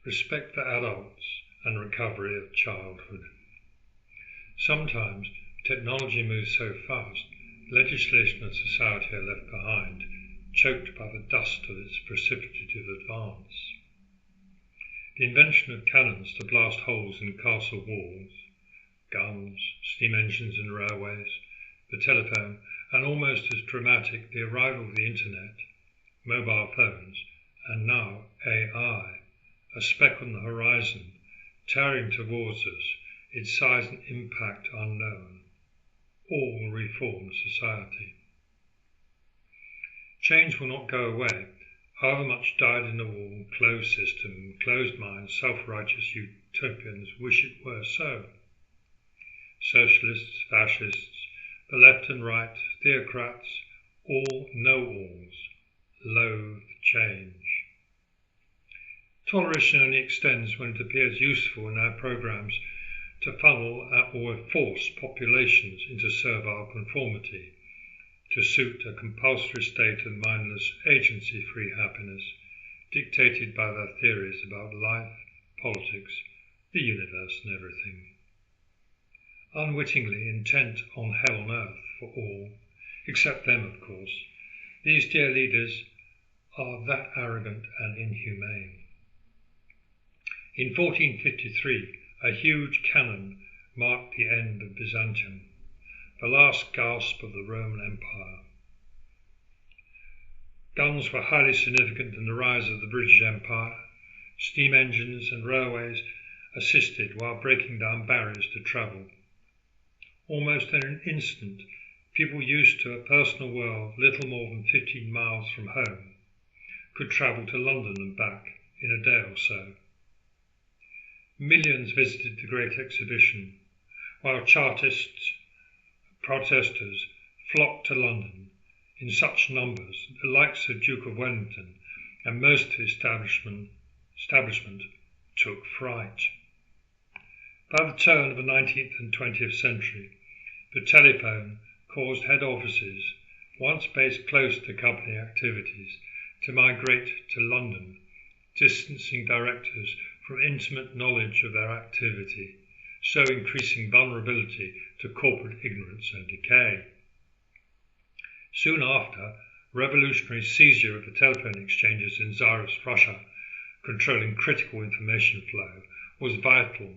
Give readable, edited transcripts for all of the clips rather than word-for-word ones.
respect for adults, and recovery of childhood. Sometimes technology moves so fast, legislation and society are left behind, choked by the dust of its precipitative advance. The invention of cannons to blast holes in castle walls, guns, steam engines in railways, the telephone, and almost as dramatic, the arrival of the internet, mobile phones, and now AI, a speck on the horizon, towering towards us, its size and impact unknown, all reform society. Change will not go away, however much dyed-in-the-wall, closed system, closed-mind, self-righteous utopians wish it were so. Socialists, fascists, the left and right, theocrats, all know-alls, loathe change. Toleration only extends when it appears useful in our programs to funnel or force populations into servile conformity, to suit a compulsory state of mindless agency-free happiness dictated by their theories about life, politics, the universe and everything. Unwittingly intent on hell on earth for all, except them of course, these dear leaders are that arrogant and inhumane. In 1453, a huge cannon marked the end of Byzantium, the last gasp of the Roman Empire. Guns were highly significant in the rise of the British Empire. Steam engines and railways assisted while breaking down barriers to travel. Almost in an instant, people used to a personal world little more than 15 miles from home could travel to London and back in a day or so. Millions visited the Great Exhibition, while Chartists, protesters flocked to London in such numbers that the likes of Duke of Wellington and most of the establishment took fright. By the turn of the 19th and 20th century, the telephone caused head offices, once based close to company activities, to migrate to London, distancing directors from intimate knowledge of their activity, so increasing vulnerability to corporate ignorance and decay. Soon after, revolutionary seizure of the telephone exchanges in Tsarist Russia, controlling critical information flow, was vital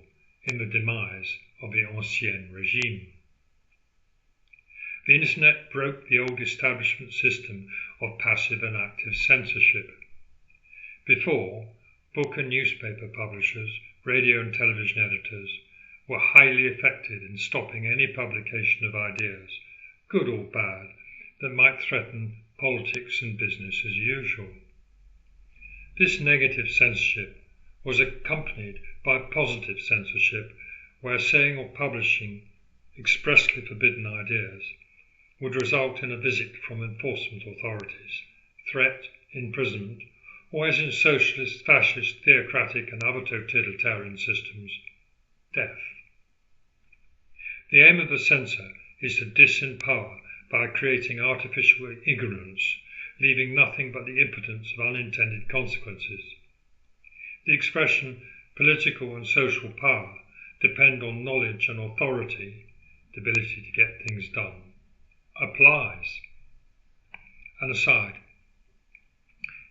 in the demise of the Ancien Regime. The internet broke the old establishment system of passive and active censorship. Before, book and newspaper publishers, radio and television editors were highly effective in stopping any publication of ideas, good or bad, that might threaten politics and business as usual. This negative censorship was accompanied by positive censorship, where saying or publishing expressly forbidden ideas would result in a visit from enforcement authorities, threat, imprisonment, or as in socialist, fascist, theocratic and other totalitarian systems, death. The aim of the censor is to disempower by creating artificial ignorance, leaving nothing but the impotence of unintended consequences. The expression political and social power depend on knowledge and authority, the ability to get things done, applies. An aside,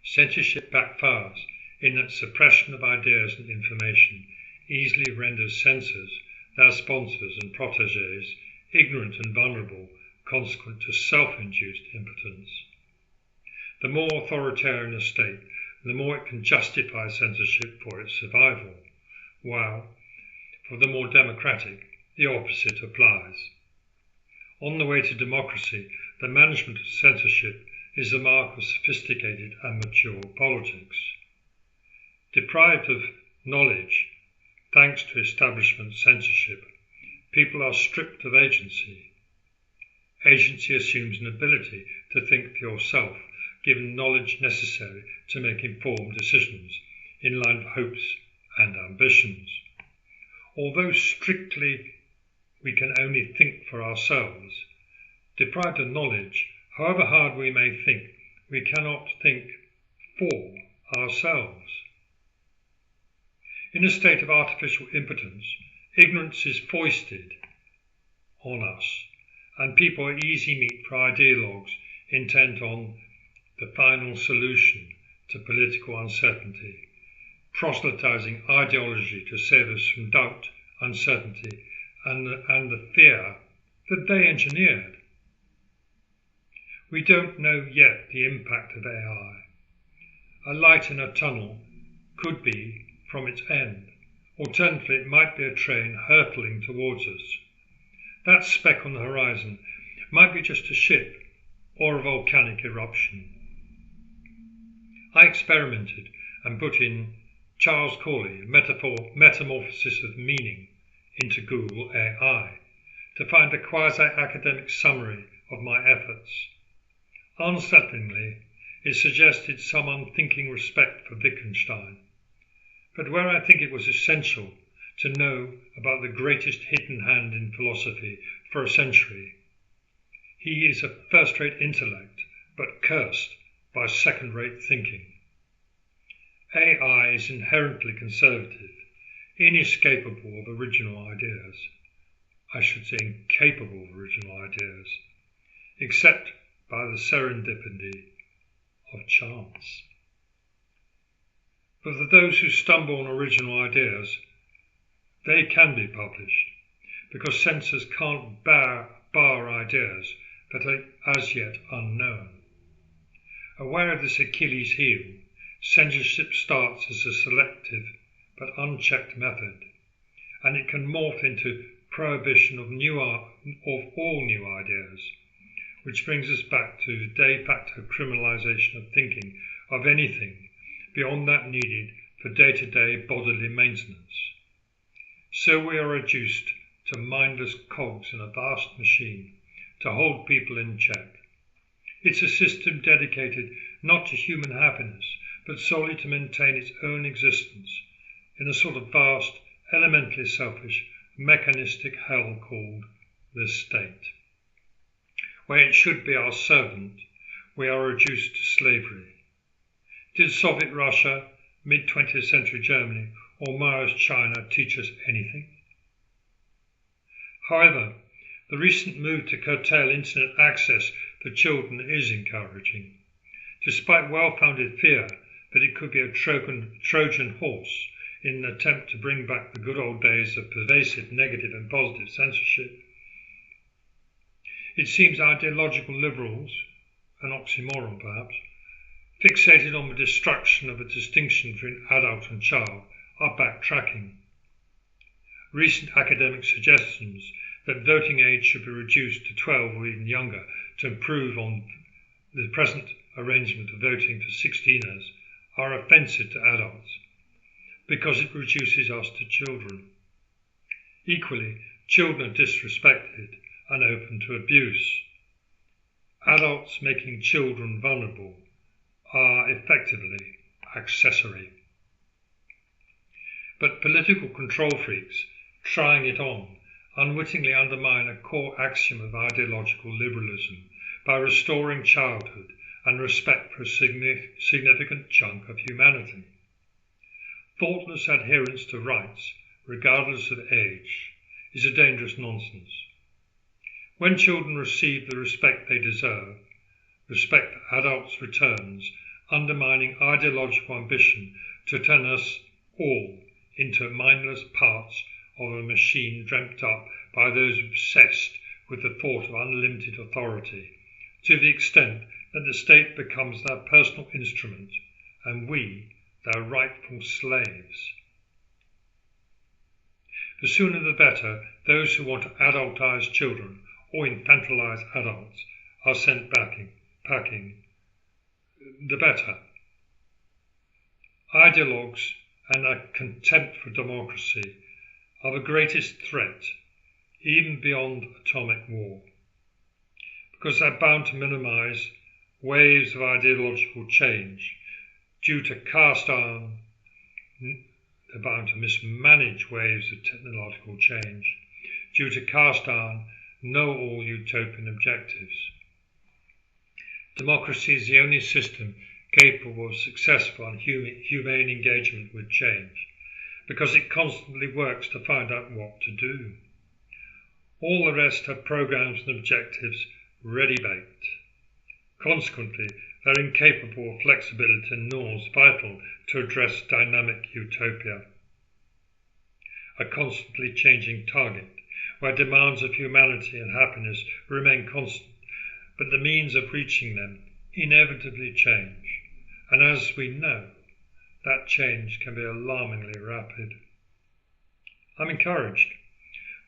censorship backfires in that suppression of ideas and information easily renders censors, their sponsors and protégés ignorant and vulnerable, consequent to self-induced impotence. The more authoritarian a state, the more it can justify censorship for its survival, while, for the more democratic, the opposite applies. On the way to democracy, the management of censorship is the mark of sophisticated and mature politics. Deprived of knowledge, thanks to establishment censorship, people are stripped of agency. Agency assumes an ability to think for yourself, given knowledge necessary to make informed decisions in line with hopes and ambitions. Although strictly we can only think for ourselves, deprived of knowledge, however hard we may think, we cannot think for ourselves. In a state of artificial impotence, ignorance is foisted on us, and people are easy meat for ideologues intent on the final solution to political uncertainty, proselytizing ideology to save us from doubt, uncertainty, and the fear that they engineered. We don't know yet the impact of AI. A light in a tunnel could be from its end. Alternatively, it might be a train hurtling towards us. That speck on the horizon might be just a ship or a volcanic eruption. I experimented and put in Charles Corley, Metamorphosis of Meaning, into Google AI to find a quasi-academic summary of my efforts. Unsettlingly, it suggested some unthinking respect for Wittgenstein, but where I think it was essential to know about the greatest hidden hand in philosophy for a century. He is a first-rate intellect, but cursed by second-rate thinking. AI is inherently conservative, inescapable of original ideas. I should say incapable of original ideas, except by the serendipity of chance. But for those who stumble on original ideas, they can be published, because censors can't bar ideas that are as yet unknown. Aware of this Achilles heel, censorship starts as a selective but unchecked method, and it can morph into prohibition of all new ideas, which brings us back to the de facto criminalisation of thinking of anything beyond that needed for day-to-day bodily maintenance. So we are reduced to mindless cogs in a vast machine to hold people in check. It's a system dedicated not to human happiness, but solely to maintain its own existence in a sort of vast, elementally selfish, mechanistic hell called the state. Where it should be our servant, we are reduced to slavery. Did Soviet Russia, mid-20th century Germany, or Mao's China teach us anything? However, the recent move to curtail internet access for children is encouraging, despite well-founded fear that it could be a Trojan horse in an attempt to bring back the good old days of pervasive negative and positive censorship. It seems ideological liberals, an oxymoron perhaps, fixated on the destruction of a distinction between adult and child, are backtracking. Recent academic suggestions that voting age should be reduced to 12 or even younger to improve on the present arrangement of voting for 16ers are offensive to adults because it reduces us to children. Equally, children are disrespected and open to abuse. Adults making children vulnerable are effectively accessory. But political control freaks trying it on unwittingly undermine a core axiom of ideological liberalism by restoring childhood and respect for a significant chunk of humanity. Thoughtless adherence to rights, regardless of age, is a dangerous nonsense. When children receive the respect they deserve, respect for adults returns, undermining ideological ambition to turn us all into mindless parts of a machine dreamt up by those obsessed with the thought of unlimited authority, to the extent that the state becomes their personal instrument and we their rightful slaves. The sooner the better those who want to adultize children or infantilize adults are sent packing, the better. Ideologues and a contempt for democracy are the greatest threat, even beyond atomic war, because they're bound to minimize waves of ideological change due to cast iron. They're bound to mismanage waves of technological change due to cast iron, know-all utopian objectives. Democracy is the only system capable of successful and humane engagement with change, because it constantly works to find out what to do. All the rest have programs and objectives ready-baked. Consequently, they're incapable of flexibility and norms vital to address dynamic utopia. A constantly changing target, where demands of humanity and happiness remain constant, but the means of reaching them inevitably change. And as we know, that change can be alarmingly rapid. I'm encouraged.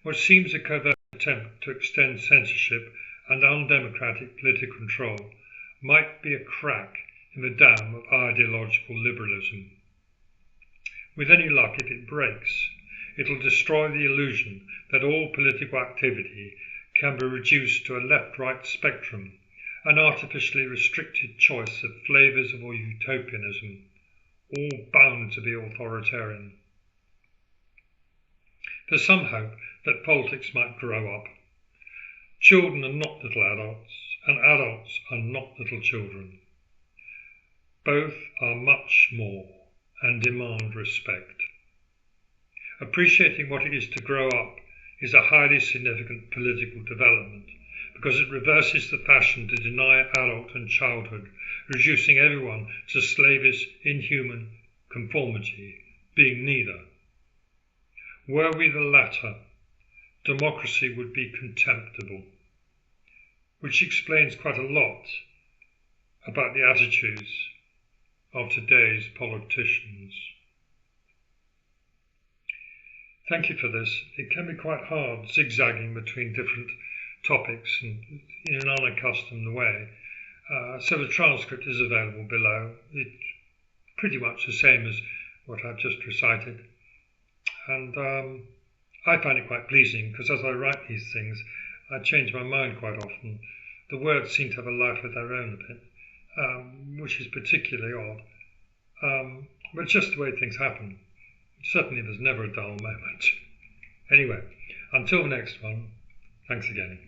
What seems a covert attempt to extend censorship and undemocratic political control might be a crack in the dam of ideological liberalism. With any luck, if it breaks, it'll destroy the illusion that all political activity can be reduced to a left-right spectrum, an artificially restricted choice of flavours of utopianism, all bound to be authoritarian. There's some hope that politics might grow up. Children are not little adults, and adults are not little children. Both are much more and demand respect. Appreciating what it is to grow up is a highly significant political development because it reverses the fashion to deny adult and childhood, reducing everyone to slavish, inhuman conformity, being neither. Were we the latter, democracy would be contemptible, which explains quite a lot about the attitudes of today's politicians. Thank you for this. It can be quite hard zigzagging between different topics and in an unaccustomed way. So the transcript is available below. It's pretty much the same as what I've just recited. And I find it quite pleasing because as I write these things, I change my mind quite often. The words seem to have a life of their own a bit, which is particularly odd. But it's just the way things happen. Certainly there's never a dull moment. Anyway, until the next one, thanks again.